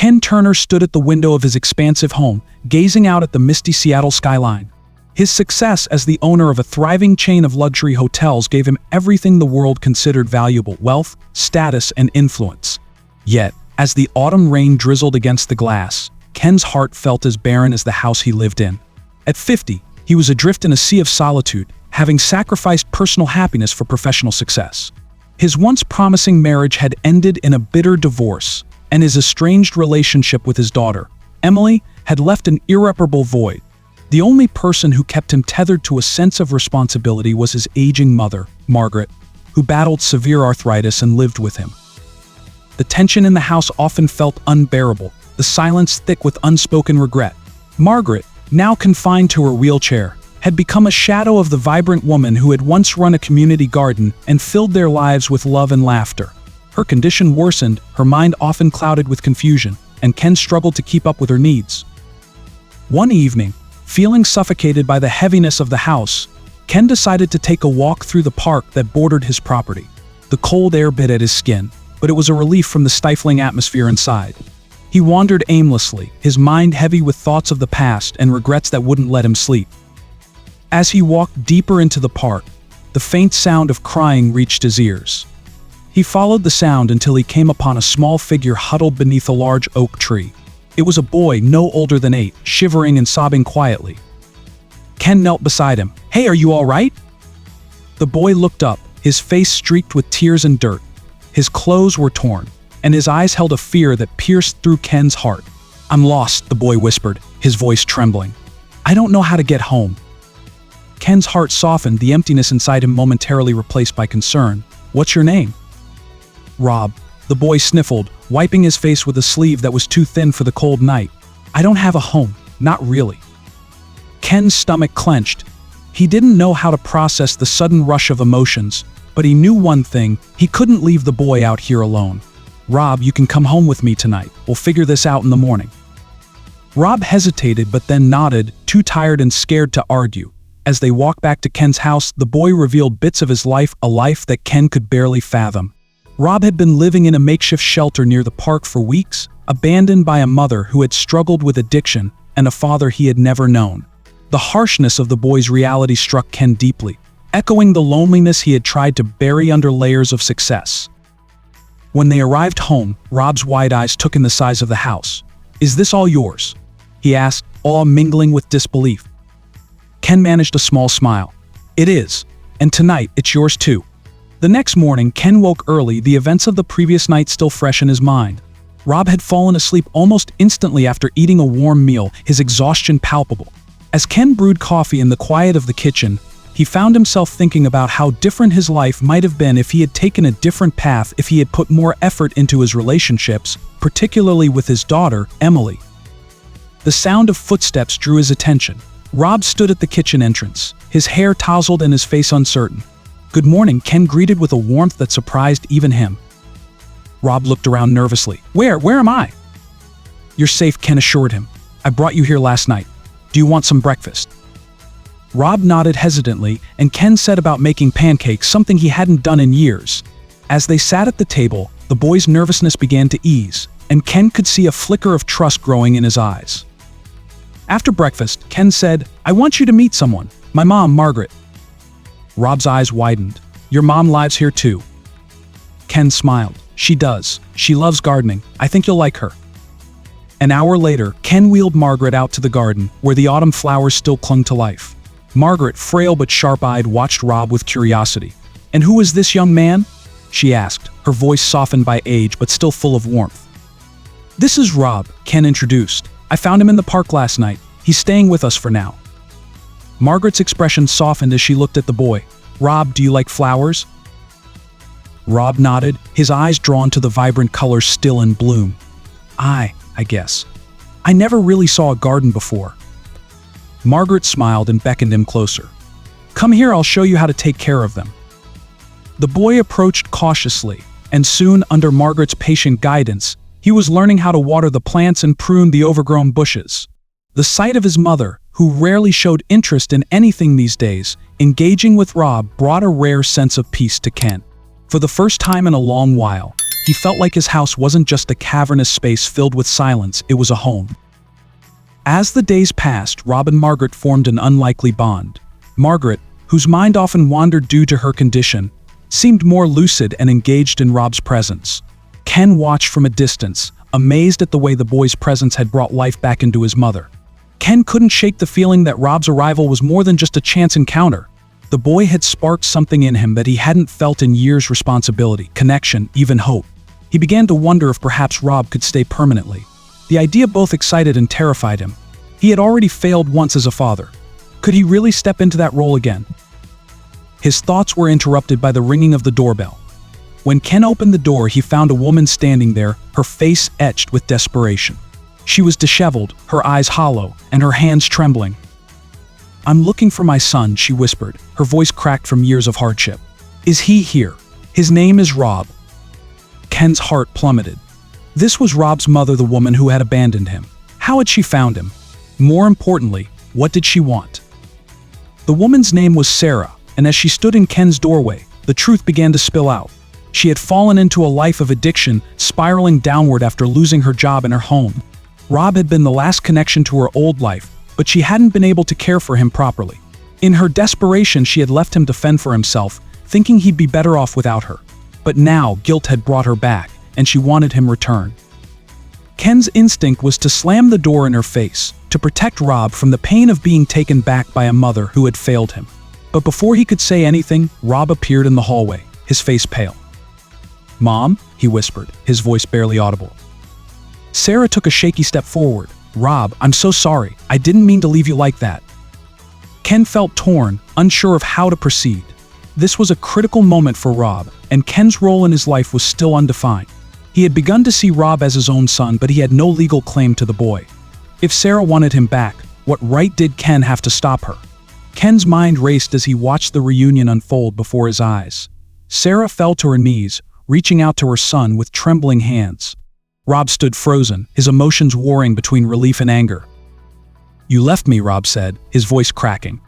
Ken Turner stood at the window of his expansive home, gazing out at the misty Seattle skyline. His success as the owner of a thriving chain of luxury hotels gave him everything the world considered valuable: wealth, status, and influence. Yet, as the autumn rain drizzled against the glass, Ken's heart felt as barren as the house he lived in. At 50, he was adrift in a sea of solitude, having sacrificed personal happiness for professional success. His once promising marriage had ended in a bitter divorce, and his estranged relationship with his daughter, Emily, had left an irreparable void. The only person who kept him tethered to a sense of responsibility was his aging mother, Margaret, who battled severe arthritis and lived with him. The tension in the house often felt unbearable, the silence thick with unspoken regret. Margaret, now confined to her wheelchair, had become a shadow of the vibrant woman who had once run a community garden and filled their lives with love and laughter. Her condition worsened, her mind often clouded with confusion, and Ken struggled to keep up with her needs. One evening, feeling suffocated by the heaviness of the house, Ken decided to take a walk through the park that bordered his property. The cold air bit at his skin, but it was a relief from the stifling atmosphere inside. He wandered aimlessly, his mind heavy with thoughts of the past and regrets that wouldn't let him sleep. As he walked deeper into the park, the faint sound of crying reached his ears. He followed the sound until he came upon a small figure huddled beneath a large oak tree. It was a boy no older than 8, shivering and sobbing quietly. Ken knelt beside him. "Hey, are you all right?" The boy looked up, his face streaked with tears and dirt. His clothes were torn, and his eyes held a fear that pierced through Ken's heart. "I'm lost," the boy whispered, his voice trembling. "I don't know how to get home." Ken's heart softened, the emptiness inside him momentarily replaced by concern. "What's your name?" "Rob," the boy sniffled, wiping his face with a sleeve that was too thin for the cold night. "I don't have a home, not really." Ken's stomach clenched. He didn't know how to process the sudden rush of emotions, but he knew one thing: he couldn't leave the boy out here alone. "Rob, you can come home with me tonight. We'll figure this out in the morning." Rob hesitated but then nodded, too tired and scared to argue. As they walked back to Ken's house, the boy revealed bits of his life, a life that Ken could barely fathom. Rob had been living in a makeshift shelter near the park for weeks, abandoned by a mother who had struggled with addiction and a father he had never known. The harshness of the boy's reality struck Ken deeply, echoing the loneliness he had tried to bury under layers of success. When they arrived home, Rob's wide eyes took in the size of the house. "Is this all yours?" he asked, awe mingling with disbelief. Ken managed a small smile. "It is, and tonight it's yours too." The next morning, Ken woke early, the events of the previous night still fresh in his mind. Rob had fallen asleep almost instantly after eating a warm meal, his exhaustion palpable. As Ken brewed coffee in the quiet of the kitchen, he found himself thinking about how different his life might have been if he had taken a different path, if he had put more effort into his relationships, particularly with his daughter, Emily. The sound of footsteps drew his attention. Rob stood at the kitchen entrance, his hair tousled and his face uncertain. "Good morning," Ken greeted with a warmth that surprised even him. Rob looked around nervously. Where am I?" "You're safe," Ken assured him. "I brought you here last night. Do you want some breakfast?" Rob nodded hesitantly, and Ken set about making pancakes, something he hadn't done in years. As they sat at the table, the boy's nervousness began to ease, and Ken could see a flicker of trust growing in his eyes. After breakfast, Ken said, "I want you to meet someone. My mom, Margaret." Rob's eyes widened. "Your mom lives here too?" Ken smiled. "She does. She loves gardening. I think you'll like her." An hour later, Ken wheeled Margaret out to the garden, where the autumn flowers still clung to life. Margaret, frail but sharp-eyed, watched Rob with curiosity. "And who is this young man?" she asked, her voice softened by age but still full of warmth. "This is Rob," Ken introduced. "I found him in the park last night. He's staying with us for now." Margaret's expression softened as she looked at the boy. "Rob, do you like flowers?" Rob nodded, his eyes drawn to the vibrant colors still in bloom. I guess. I never really saw a garden before." Margaret smiled and beckoned him closer. "Come here, I'll show you how to take care of them." The boy approached cautiously, and soon, under Margaret's patient guidance, he was learning how to water the plants and prune the overgrown bushes. The sight of his mother, who rarely showed interest in anything these days, engaging with Rob brought a rare sense of peace to Ken. For the first time in a long while, He felt like his house wasn't just a cavernous space filled with silence, it was a home. As the days passed, Rob and Margaret formed an unlikely bond. Margaret, whose mind often wandered due to her condition, seemed more lucid and engaged in Rob's presence. Ken watched from a distance, amazed at the way the boy's presence had brought life back into his mother. Ken couldn't shake the feeling that Rob's arrival was more than just a chance encounter. The boy had sparked something in him that he hadn't felt in years: responsibility, connection, even hope. He began to wonder if perhaps Rob could stay permanently. The idea both excited and terrified him. He had already failed once as a father. Could he really step into that role again? His thoughts were interrupted by the ringing of the doorbell. When Ken opened the door, he found a woman standing there, her face etched with desperation. She was disheveled, her eyes hollow, and her hands trembling. "I'm looking for my son," she whispered, her voice cracked from years of hardship. "Is he here? His name is Rob." Ken's heart plummeted. This was Rob's mother, the woman who had abandoned him. How had she found him? More importantly, what did she want? The woman's name was Sarah, and as she stood in Ken's doorway, the truth began to spill out. She had fallen into a life of addiction, spiraling downward after losing her job and her home. Rob had been the last connection to her old life, but she hadn't been able to care for him properly. In her desperation, she had left him to fend for himself, thinking he'd be better off without her. But now, guilt had brought her back, and she wanted him returned. Ken's instinct was to slam the door in her face, to protect Rob from the pain of being taken back by a mother who had failed him. But before he could say anything, Rob appeared in the hallway, his face pale. "Mom?" he whispered, his voice barely audible. Sarah took a shaky step forward. "Rob, I'm so sorry. I didn't mean to leave you like that." Ken felt torn, unsure of how to proceed. This was a critical moment for Rob, and Ken's role in his life was still undefined. He had begun to see Rob as his own son, but he had no legal claim to the boy. If Sarah wanted him back, what right did Ken have to stop her? Ken's mind raced as he watched the reunion unfold before his eyes. Sarah fell to her knees, reaching out to her son with trembling hands. Rob stood frozen, his emotions warring between relief and anger. "You left me," Rob said, his voice cracking.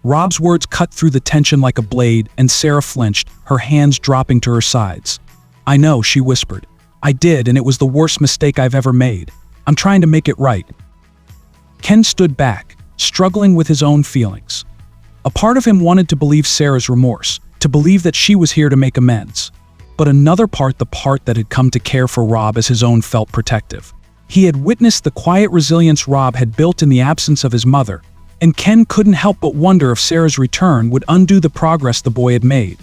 Rob's words cut through the tension like a blade, and Sarah flinched, her hands dropping to her sides. "I know," she whispered. "I did, and it was the worst mistake I've ever made. I'm trying to make it right." Ken stood back, struggling with his own feelings. A part of him wanted to believe Sarah's remorse, to believe that she was here to make amends. But another part, the part that had come to care for Rob as his own, felt protective. He had witnessed the quiet resilience Rob had built in the absence of his mother, and Ken couldn't help but wonder if Sarah's return would undo the progress the boy had made.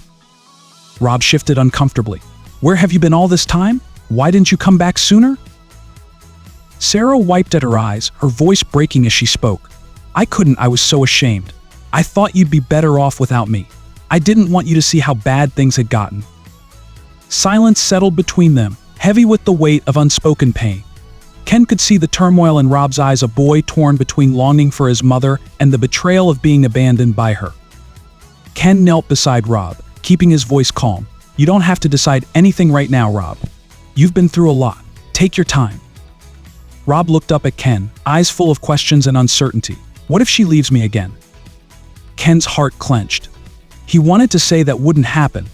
Rob shifted uncomfortably. "Where have you been all this time? Why didn't you come back sooner?" Sarah wiped at her eyes, her voice breaking as she spoke. "I couldn't, I was so ashamed. I thought you'd be better off without me. I didn't want you to see how bad things had gotten." Silence settled between them, heavy with the weight of unspoken pain. Ken could see the turmoil in Rob's eyes, a boy torn between longing for his mother and the betrayal of being abandoned by her. Ken knelt beside Rob, keeping his voice calm. "You don't have to decide anything right now, Rob. You've been through a lot. Take your time." Rob looked up at Ken, eyes full of questions and uncertainty. "What if she leaves me again?" Ken's heart clenched. He wanted to say that wouldn't happen,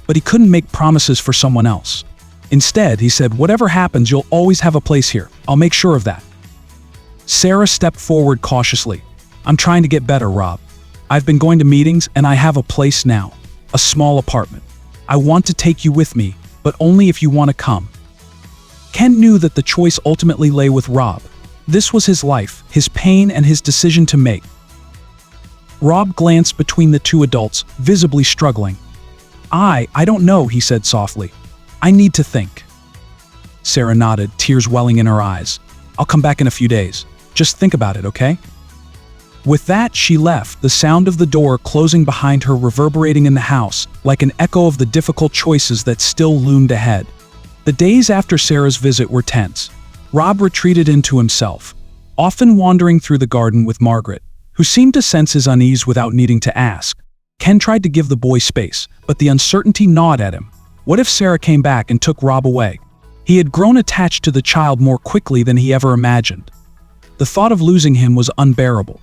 but he couldn't make promises for someone else. Instead, he said, "Whatever happens, you'll always have a place here. I'll make sure of that." Sarah stepped forward cautiously. "I'm trying to get better, Rob. I've been going to meetings, and I have a place now. A small apartment. I want to take you with me, but only if you want to come." Ken knew that the choice ultimately lay with Rob. This was his life, his pain, and his decision to make. Rob glanced between the two adults, visibly struggling. I don't know," he said softly. "I need to think." Sarah nodded, tears welling in her eyes. "I'll come back in a few days. Just think about it, okay?" With that, she left, the sound of the door closing behind her reverberating in the house, like an echo of the difficult choices that still loomed ahead. The days after Sarah's visit were tense. Rob retreated into himself, often wandering through the garden with Margaret, who seemed to sense his unease without needing to ask. Ken tried to give the boy space, but the uncertainty gnawed at him. What if Sarah came back and took Rob away? He had grown attached to the child more quickly than he ever imagined. The thought of losing him was unbearable.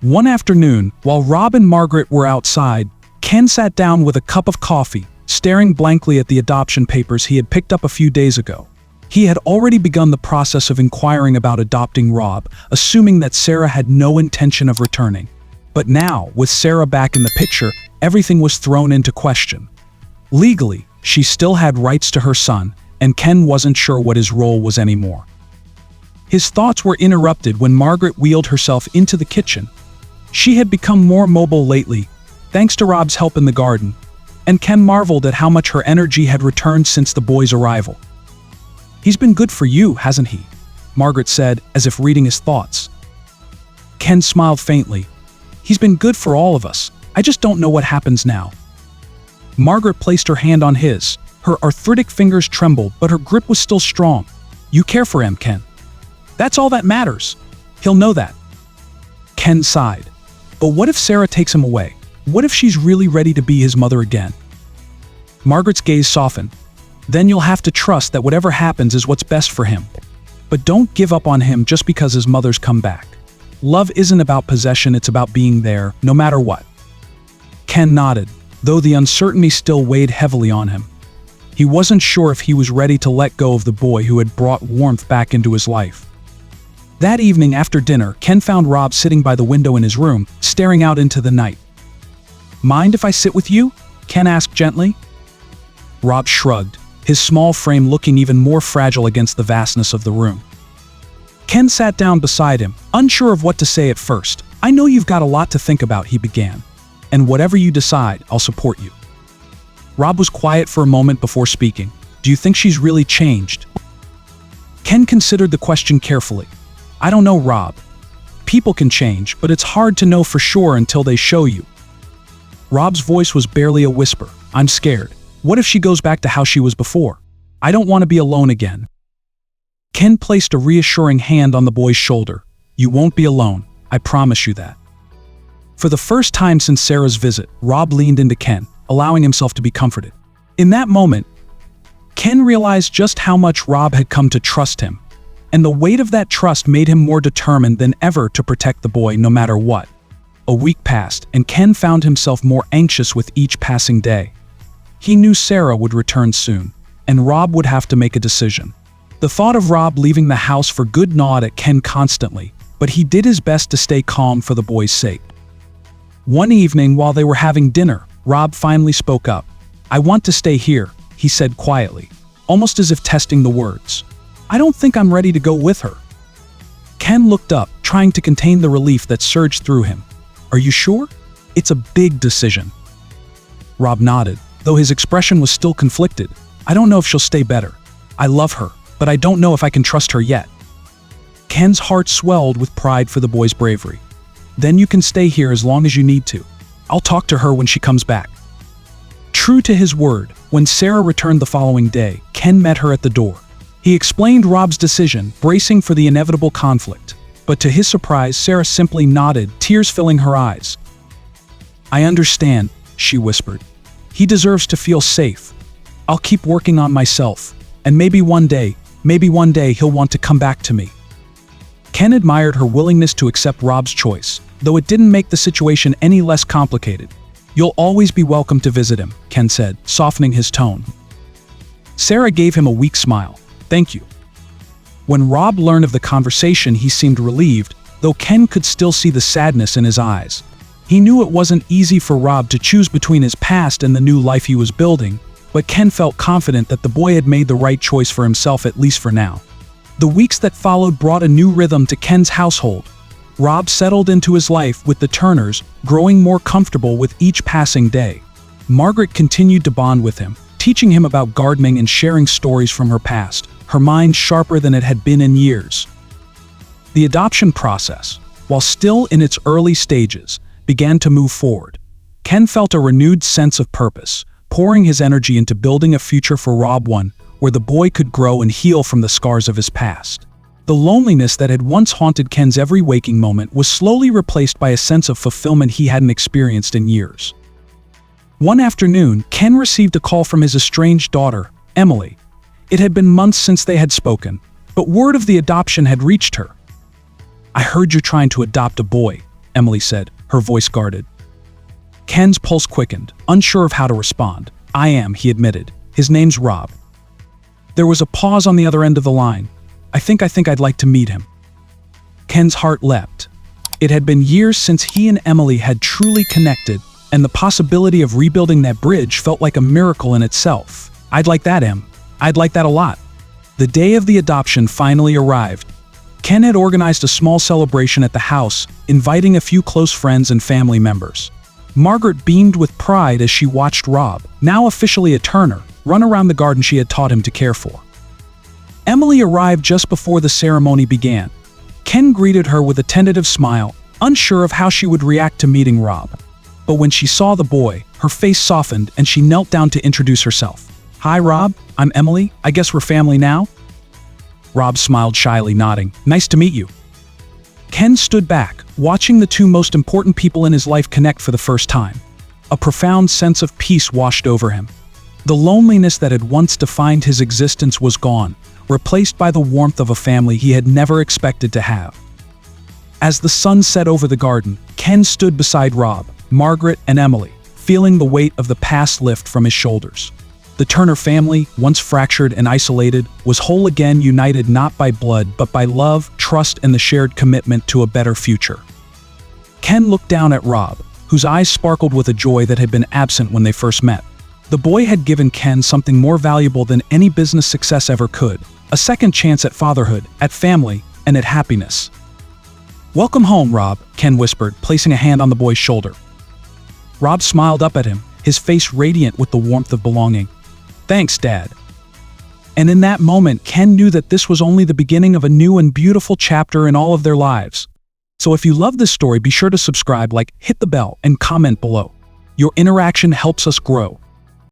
One afternoon, while Rob and Margaret were outside, Ken sat down with a cup of coffee, staring blankly at the adoption papers he had picked up a few days ago. He had already begun the process of inquiring about adopting Rob, assuming that Sarah had no intention of returning. But now, with Sarah back in the picture, everything was thrown into question. Legally, she still had rights to her son, and Ken wasn't sure what his role was anymore. His thoughts were interrupted when Margaret wheeled herself into the kitchen. She had become more mobile lately, thanks to Rob's help in the garden, and Ken marveled at how much her energy had returned since the boy's arrival. "He's been good for you, hasn't he?" Margaret said, as if reading his thoughts. Ken smiled faintly. "He's been good for all of us. I just don't know what happens now." Margaret placed her hand on his. Her arthritic fingers trembled, but her grip was still strong. "You care for him, Ken. That's all that matters. He'll know that." Ken sighed. "But what if Sarah takes him away? What if she's really ready to be his mother again?" Margaret's gaze softened. "Then you'll have to trust that whatever happens is what's best for him. But don't give up on him just because his mother's come back. Love isn't about possession, it's about being there, no matter what." Ken nodded, though the uncertainty still weighed heavily on him. He wasn't sure if he was ready to let go of the boy who had brought warmth back into his life. That evening after dinner, Ken found Rob sitting by the window in his room, staring out into the night. "Mind if I sit with you?" Ken asked gently. Rob shrugged, his small frame looking even more fragile against the vastness of the room. Ken sat down beside him, unsure of what to say at first. "I know you've got a lot to think about," he began. "And whatever you decide, I'll support you." Rob was quiet for a moment before speaking. "Do you think she's really changed?" Ken considered the question carefully. "I don't know, Rob. People can change, but it's hard to know for sure until they show you." Rob's voice was barely a whisper. "I'm scared. What if she goes back to how she was before? I don't want to be alone again." Ken placed a reassuring hand on the boy's shoulder. "You won't be alone. I promise you that." For the first time since Sarah's visit, Rob leaned into Ken, allowing himself to be comforted. In that moment, Ken realized just how much Rob had come to trust him, and the weight of that trust made him more determined than ever to protect the boy no matter what. A week passed, and Ken found himself more anxious with each passing day. He knew Sarah would return soon, and Rob would have to make a decision. The thought of Rob leaving the house for good gnawed at Ken constantly, but he did his best to stay calm for the boy's sake. One evening while they were having dinner, Rob finally spoke up. "I want to stay here," he said quietly, almost as if testing the words. "I don't think I'm ready to go with her." Ken looked up, trying to contain the relief that surged through him. "Are you sure? It's a big decision." Rob nodded, though his expression was still conflicted. "I don't know if she'll stay better. I love her, but I don't know if I can trust her yet." Ken's heart swelled with pride for the boy's bravery. "Then you can stay here as long as you need to. I'll talk to her when she comes back." True to his word, when Sarah returned the following day, Ken met her at the door. He explained Rob's decision, bracing for the inevitable conflict. But to his surprise, Sarah simply nodded, tears filling her eyes. "I understand," she whispered. "He deserves to feel safe. I'll keep working on myself, and maybe one day he'll want to come back to me." Ken admired her willingness to accept Rob's choice, though it didn't make the situation any less complicated. "You'll always be welcome to visit him," Ken said, softening his tone. Sarah gave him a weak smile. "Thank you." When Rob learned of the conversation, he seemed relieved, though Ken could still see the sadness in his eyes. He knew it wasn't easy for Rob to choose between his past and the new life he was building, but Ken felt confident that the boy had made the right choice for himself, at least for now. The weeks that followed brought a new rhythm to Ken's household. Rob settled into his life with the Turners, growing more comfortable with each passing day. Margaret continued to bond with him, teaching him about gardening and sharing stories from her past, her mind sharper than it had been in years. The adoption process, while still in its early stages, began to move forward. Ken felt a renewed sense of purpose, pouring his energy into building a future for Rob, one where the boy could grow and heal from the scars of his past. The loneliness that had once haunted Ken's every waking moment was slowly replaced by a sense of fulfillment he hadn't experienced in years. One afternoon, Ken received a call from his estranged daughter, Emily. It had been months since they had spoken, but word of the adoption had reached her. "I heard you're trying to adopt a boy," Emily said, her voice guarded. Ken's pulse quickened, unsure of how to respond. I am, he admitted. His name's Rob. There was a pause on the other end of the line. I think I'd like to meet him. Ken's heart leapt. It had been years since he and Emily had truly connected, and the possibility of rebuilding that bridge felt like a miracle in itself. I'd like that, Em. I'd like that a lot. The day of the adoption finally arrived. Ken had organized a small celebration at the house, inviting a few close friends and family members. Margaret beamed with pride as she watched Rob, now officially a Turner, run around the garden she had taught him to care for. Emily arrived just before the ceremony began. Ken greeted her with a tentative smile, unsure of how she would react to meeting Rob. But when she saw the boy, her face softened and she knelt down to introduce herself. Hi, Rob. I'm Emily. I guess we're family now? Rob smiled shyly, nodding. Nice to meet you. Ken stood back, watching the two most important people in his life connect for the first time. A profound sense of peace washed over him. The loneliness that had once defined his existence was gone, replaced by the warmth of a family he had never expected to have. As the sun set over the garden, Ken stood beside Rob, Margaret, and Emily, feeling the weight of the past lift from his shoulders. The Turner family, once fractured and isolated, was whole again, united not by blood but by love, trust, and the shared commitment to a better future. Ken looked down at Rob, whose eyes sparkled with a joy that had been absent when they first met. The boy had given Ken something more valuable than any business success ever could: a second chance at fatherhood, at family, and at happiness. Welcome home, Rob, Ken whispered, placing a hand on the boy's shoulder. Rob smiled up at him, his face radiant with the warmth of belonging. Thanks, Dad. And in that moment, Ken knew that this was only the beginning of a new and beautiful chapter in all of their lives. So if you love this story, be sure to subscribe, hit the bell, and comment below. Your interaction helps us grow,